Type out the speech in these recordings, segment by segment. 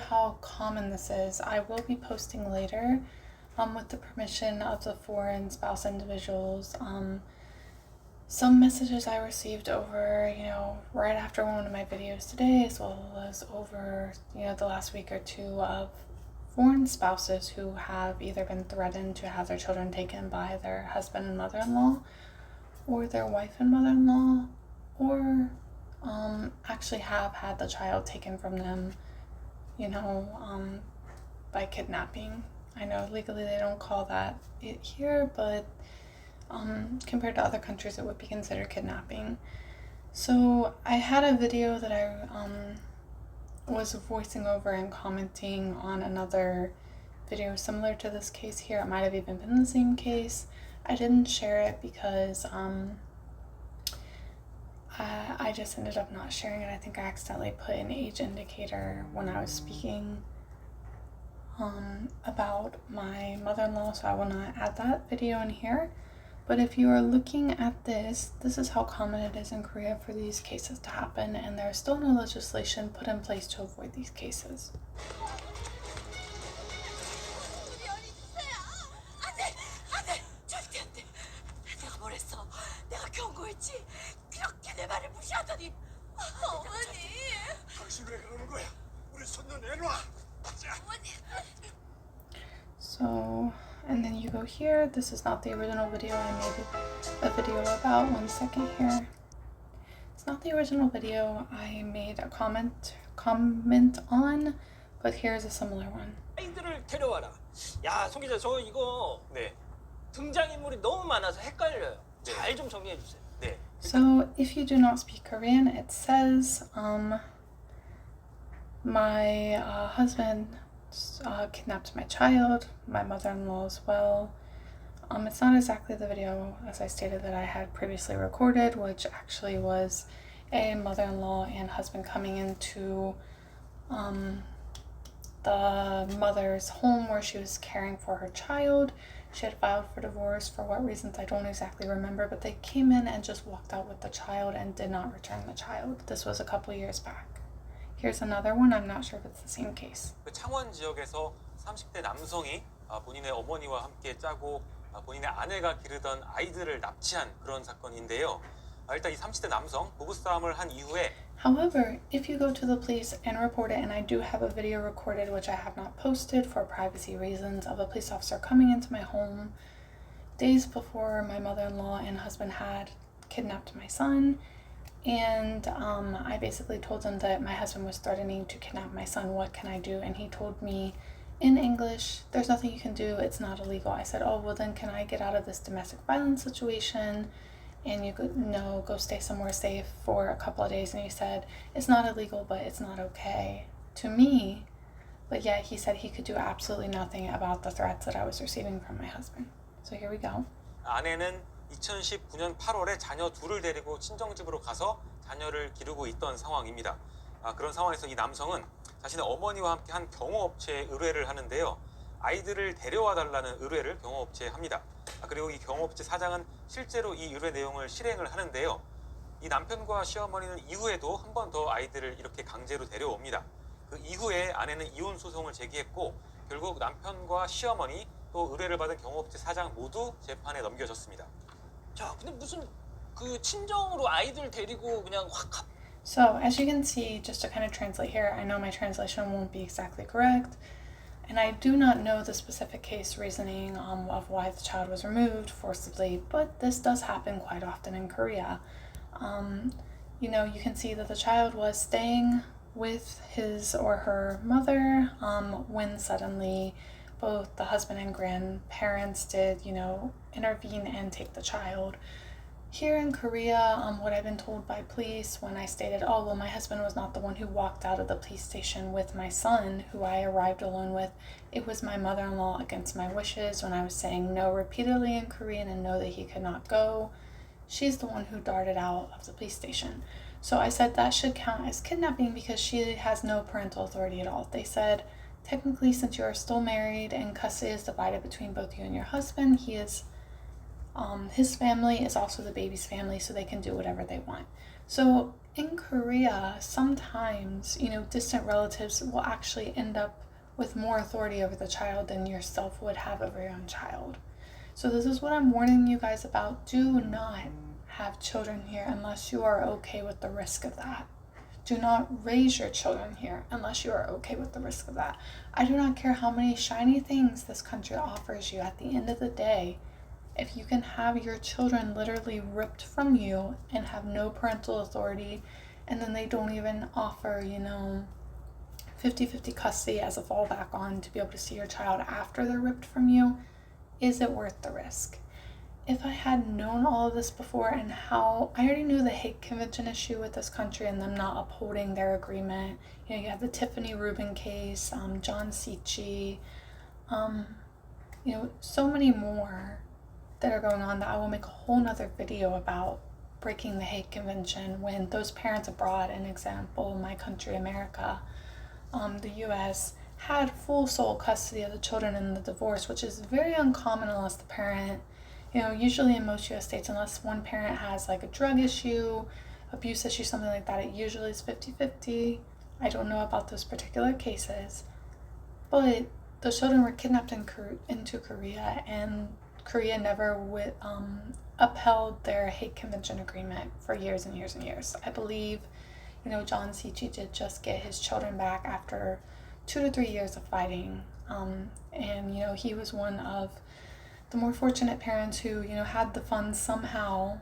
how common this is, I will be posting later, with the permission of the foreign spouse individuals, some messages I received over, right after one of my videos today, as well as over, the last week or two, of foreign spouses who have either been threatened to have their children taken by their husband and mother-in-law, or their wife and mother-in-law, or actually have had the child taken from them, by kidnapping. I know legally they don't call that it here, but compared to other countries it would be considered kidnapping. So I had a video that I was voicing over and commenting on another video similar to this case here. It might have even been the same case. I didn't share it because I just ended up not sharing it. I think I accidentally put an age indicator when I was speaking about my mother-in-law, so I will not add that video in here. But if you are looking at this is how common it is in Korea for these cases to happen, and there's still no legislation put in place to avoid these cases. So, and then you go here. This is not the original video. I made a video about. One second here. It's not the original video I made a comment on, but here's a similar one. 아이들을 데려와라. 야, 송 기자, 저 이거 등장인물이 너무 많아서 헷갈려요. 잘 좀 정리해 주세요. 네. So, if you do not speak Korean, it says my husband kidnapped my child, my mother-in-law as well. It's not exactly the video, as I stated, that I had previously recorded, which actually was a mother-in-law and husband coming into the mother's home where she was caring for her child. She had filed for divorce. For what reasons I don't exactly remember, but they came in and just walked out with the child and did not return the child. This was a couple years back. Here's another one. I'm not sure if it's the same case. 창원 지역에서 30대 남성이 본인의 어머니와 함께 짜고 본인의 아내가 기르던 아이들을 납치한 그런 사건인데요. 일단 이 30대 남성 부부싸움을 한 이후에 However, if you go to the police and report it, and I do have a video recorded which I have not posted for privacy reasons, of a police officer coming into my home days before my mother-in-law and husband had kidnapped my son. And I basically told him that my husband was threatening to kidnap my son. What can I do? And he told me in English, there's nothing you can do. It's not illegal. I said, oh, well, then can I get out of this domestic violence situation? And you could go stay somewhere safe for a couple of days. And he said, it's not illegal, but it's not okay to me. But yet he said he could do absolutely nothing about the threats that I was receiving from my husband. So here we go. 아내는 2019년 8월에 자녀 둘을 데리고 친정집으로 가서 자녀를 기르고 있던 상황입니다. 그런 상황에서 이 남성은 자신의 어머니와 함께 한 경호업체에 의뢰를 하는데요. 아이들을 데려와 달라는 의뢰를 경호업체에 합니다. 그리고 이 경호업체 사장은 실제로 이 의뢰 내용을 실행을 하는데요. 이 남편과 시어머니는 이후에도 한 번 더 아이들을 이렇게 강제로 데려옵니다. 그 이후에 아내는 이혼 소송을 제기했고 결국 남편과 시어머니 또 의뢰를 받은 경호업체 사장 모두 재판에 넘겨졌습니다. 자, 근데 무슨 그 친정으로 아이들 데리고 그냥 확. So as you can see, just to kind of translate here, I know my translation won't be exactly correct, and I do not know the specific case reasoning of why the child was removed forcibly, but this does happen quite often in Korea. You can see that the child was staying with his or her mother when suddenly both the husband and grandparents did, intervene and take the child. Here in Korea, what I've been told by police when I stated, oh, well, my husband was not the one who walked out of the police station with my son, who I arrived alone with. It was my mother-in-law against my wishes when I was saying no repeatedly in Korean and no that he could not go. She's the one who darted out of the police station. So I said that should count as kidnapping because she has no parental authority at all. They said, technically, since you are still married and custody is divided between both you and your husband, his family is also the baby's family, so they can do whatever they want. So in Korea, sometimes, distant relatives will actually end up with more authority over the child than yourself would have over your own child. So this is what I'm warning you guys about. Do not have children here unless you are okay with the risk of that. Do not raise your children here unless you are okay with the risk of that. I do not care how many shiny things this country offers you. At the end of the day, if you can have your children literally ripped from you and have no parental authority, and then they don't even offer, 50-50 custody as a fallback on to be able to see your child after they're ripped from you, is it worth the risk? If I had known all of this before and how I already knew the Hague Convention issue with this country and them not upholding their agreement. You have the Tiffany Rubin case, John Sichi, so many more that are going on that I will make a whole nother video about breaking the Hague Convention when those parents abroad, an example, my country, America, the US, had full sole custody of the children in the divorce, which is very uncommon unless the parent, usually in most US states, unless one parent has like a drug issue, abuse issue, something like that, it usually is 50-50. I don't know about those particular cases, but the children were kidnapped into Korea, and Korea never upheld their Hague Convention agreement for years and years and years. I believe, John Sichi did just get his children back after 2 to 3 years of fighting, and he was one of the more fortunate parents who had the funds somehow,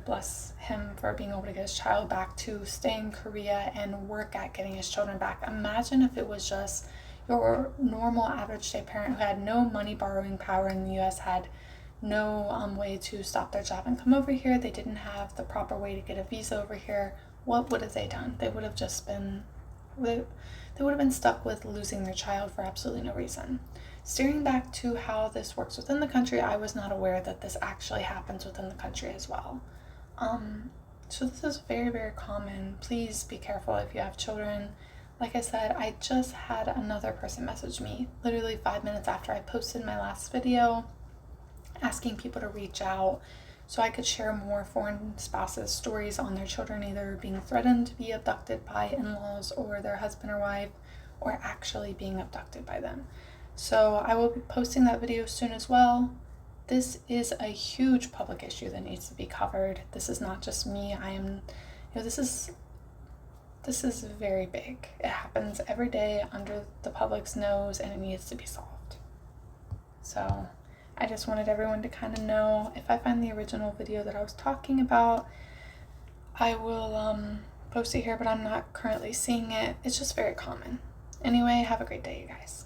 bless him for being able to get his child back, to stay in Korea and work at getting his children back. Imagine if it was just your normal average day parent who had no money borrowing power in the US, had no way to stop their job and come over here. They didn't have the proper way to get a visa over here. What would have they done? They would have just been stuck with losing their child for absolutely no reason. Steering back to how this works within the country, I was not aware that this actually happens within the country as well. So this is very, very common. Please be careful if you have children. Like I said, I just had another person message me literally 5 minutes after I posted my last video, asking people to reach out so I could share more foreign spouses' stories on their children either being threatened to be abducted by in-laws or their husband or wife, or actually being abducted by them. So I will be posting that video soon as well. This is a huge public issue that needs to be covered. This is not just me. This is very big. It happens every day under the public's nose, and it needs to be solved. So I just wanted everyone to kind of know, if I find the original video that I was talking about, I will post it here, but I'm not currently seeing it. It's just very common. Anyway, have a great day, you guys.